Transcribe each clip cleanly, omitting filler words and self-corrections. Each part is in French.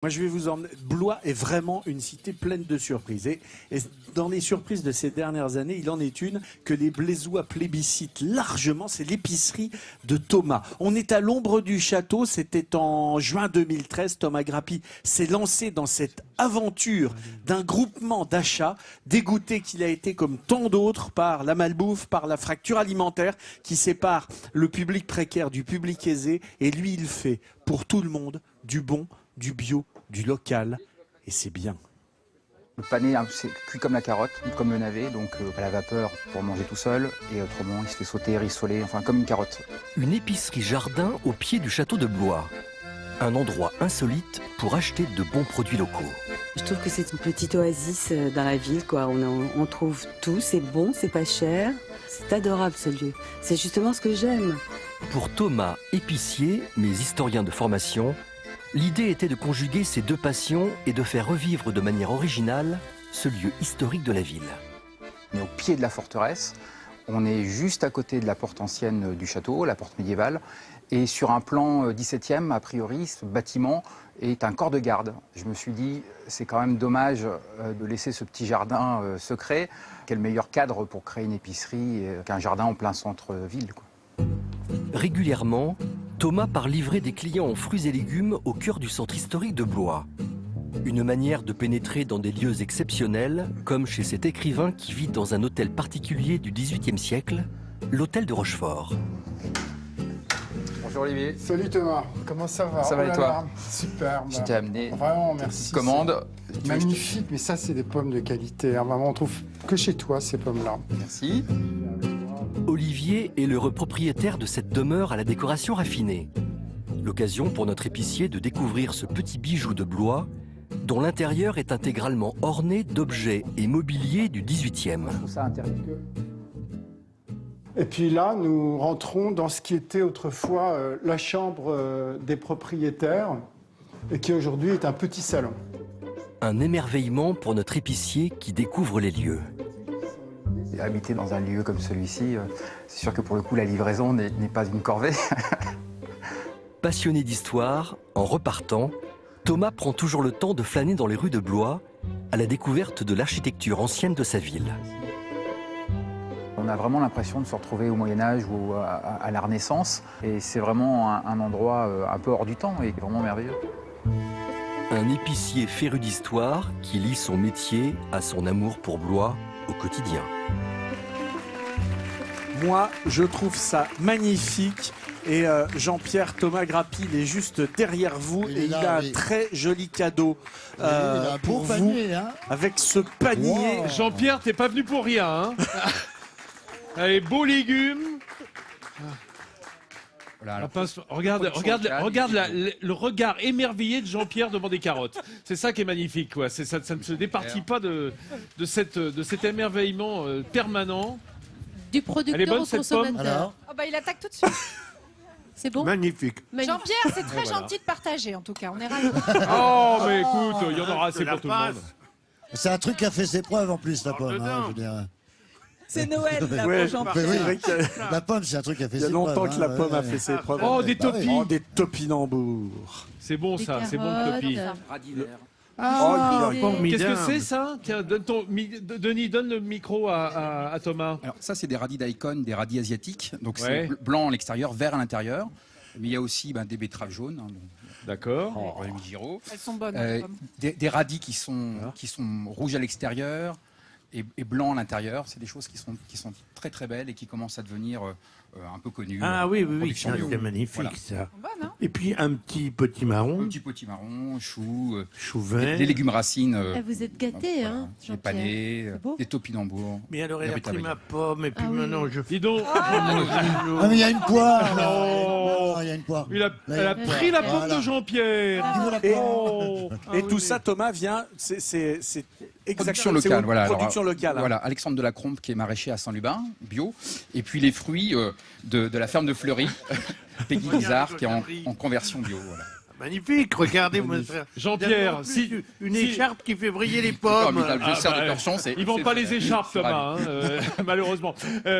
Moi, je vais vous emmener. Blois est vraiment une cité pleine de surprises. Et dans les surprises de ces dernières années, il en est une que les Blésois plébiscitent largement, c'est l'épicerie de Thomas. On est à l'ombre du château, c'était en juin 2013. Thomas Grappi s'est lancé dans cette aventure d'un groupement d'achats, dégoûté qu'il a été comme tant d'autres par la malbouffe, par la fracture alimentaire qui sépare le public précaire du public aisé. Et lui, il fait pour tout le monde du bon, du bio, du local, et c'est bien. Le pané, c'est cuit comme la carotte, comme le navet, donc à la vapeur pour manger tout seul, et autrement il se fait sauter, rissoler, enfin comme une carotte. Une épicerie jardin au pied du château de Blois. Un endroit insolite pour acheter de bons produits locaux. Je trouve que c'est une petite oasis dans la ville, quoi. On trouve tout, c'est bon, c'est pas cher. C'est adorable ce lieu. C'est justement ce que j'aime. Pour Thomas, épicier, mais historien de formation, l'idée était de conjuguer ces deux passions et de faire revivre de manière originale ce lieu historique de la ville. On est au pied de la forteresse, on est juste à côté de la porte ancienne du château, la porte médiévale, et sur un plan 17e, a priori, ce bâtiment est un corps de garde. Je me suis dit, c'est quand même dommage de laisser ce petit jardin secret. Quel meilleur cadre pour créer une épicerie qu'un jardin en plein centre-ville, quoi. Régulièrement, Thomas part livrer des clients en fruits et légumes au cœur du centre historique de Blois. Une manière de pénétrer dans des lieux exceptionnels, comme chez cet écrivain qui vit dans un hôtel particulier du XVIIIe siècle, l'hôtel de Rochefort. Bonjour Olivier. Salut Thomas, comment ça va? Ça va et toi? Super. Je t'ai amené vraiment, merci. Commande. Magnifique, mais ça c'est des pommes de qualité. Hein. Vraiment, on trouve que chez toi ces pommes-là. Merci. Olivier est l'heureux propriétaire de cette demeure à la décoration raffinée. L'occasion pour notre épicier de découvrir ce petit bijou de Blois, dont l'intérieur est intégralement orné d'objets et mobiliers du XVIIIe. Je trouve ça intéressant. Et puis là, nous rentrons dans ce qui était autrefois la chambre des propriétaires et qui aujourd'hui est un petit salon. Un émerveillement pour notre épicier qui découvre les lieux. Habiter dans un lieu comme celui-ci, c'est sûr que pour le coup, la livraison n'est pas une corvée. Passionné d'histoire, en repartant, Thomas prend toujours le temps de flâner dans les rues de Blois, à la découverte de l'architecture ancienne de sa ville. On a vraiment l'impression de se retrouver au Moyen-Âge ou à la Renaissance. Et c'est vraiment un endroit un peu hors du temps et vraiment merveilleux. Un épicier féru d'histoire qui lie son métier à son amour pour Blois au quotidien. Moi, je trouve ça magnifique. Et Jean-Pierre, Thomas Grappi, il est juste derrière vous et il a un très joli cadeau pour vous, panier, hein. avec ce panier. Wow. Jean-Pierre, t'es pas venu pour rien, hein. Allez, beaux légumes. Voilà, Regarde le regard émerveillé de Jean-Pierre devant des carottes. C'est ça qui est magnifique, quoi. Ça ne se départit pas de cet émerveillement permanent. Du producteur Elle est bonne, au cette consommateur. Oh bah, il attaque tout de suite. C'est bon? Magnifique. Jean-Pierre, c'est très Voilà. gentil de partager, en tout cas. On est ravis. Oh, mais écoute, il y en aura assez pour tout le monde. C'est un truc qui a fait ses preuves en plus, la pomme. Hein, je veux dire. C'est Noël, là, Ouais, pour Mais oui, c'est vrai qu'il y a- la pomme, c'est un truc qui a fait il y a ses longtemps preuves. que la hein, pomme a ouais. fait ses preuves. Oh, des topis. Oh, des topinambours. C'est bon, Des ça, c'est bon le carottes. topi. Oh, Qu'est-ce que c'est, ça? Tiens, Denis, donne le micro à Thomas. Alors ça, c'est des radis daikon, des radis asiatiques. Donc Ouais. c'est blanc à l'extérieur, vert à l'intérieur. Mais il y a aussi des betteraves jaunes, hein, D'accord. Rémi Giraud. Elles sont bonnes. Euh, les pommes. des radis qui sont rouges à l'extérieur et blancs à l'intérieur. C'est des choses qui sont très très belles et qui commencent à devenir un peu connues. Ah oui, oui, oui, Production bio. c'est magnifique Voilà. ça. Bonnes, hein. Et puis un petit potimarron, Un petit potimarron, choux, chou vert. des légumes racines. Ah, vous êtes gâtés, voilà, hein, des Jean-Pierre. panais, C'est beau. des topinambours. Mais alors elle a Des pris ma betteraves. pomme et puis Ah oui. maintenant je... Dis donc. Ah mais il y a une poire Oh. Il y a une poire. Elle a pris la pomme Voilà. de Jean-Pierre. Qui veut la Et- Oh. Ah Et oui. tout ça, Thomas, vient. C'est Production exactement- c'est locale, une voilà. Production locale. hein. Voilà, Alexandre de la Crompe qui est maraîcher à Saint-Lubin, bio. Et puis les fruits de la ferme de Fleury, Peggy Bizarre, qui est en conversion bio. Voilà. Magnifique, regardez mon frère. Jean-Pierre, En plus, si une si- écharpe qui fait briller les D'accord, pommes. mais je sers de torchon, c'est... Ils vendent pas les écharpes, c'est Thomas, ravi. hein, malheureusement.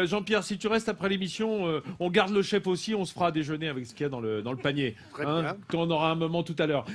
Jean-Pierre, si tu restes après l'émission, on garde le chef aussi, on se fera déjeuner avec ce qu'il y a dans le panier. Très hein, bien. quand on aura un moment tout à l'heure.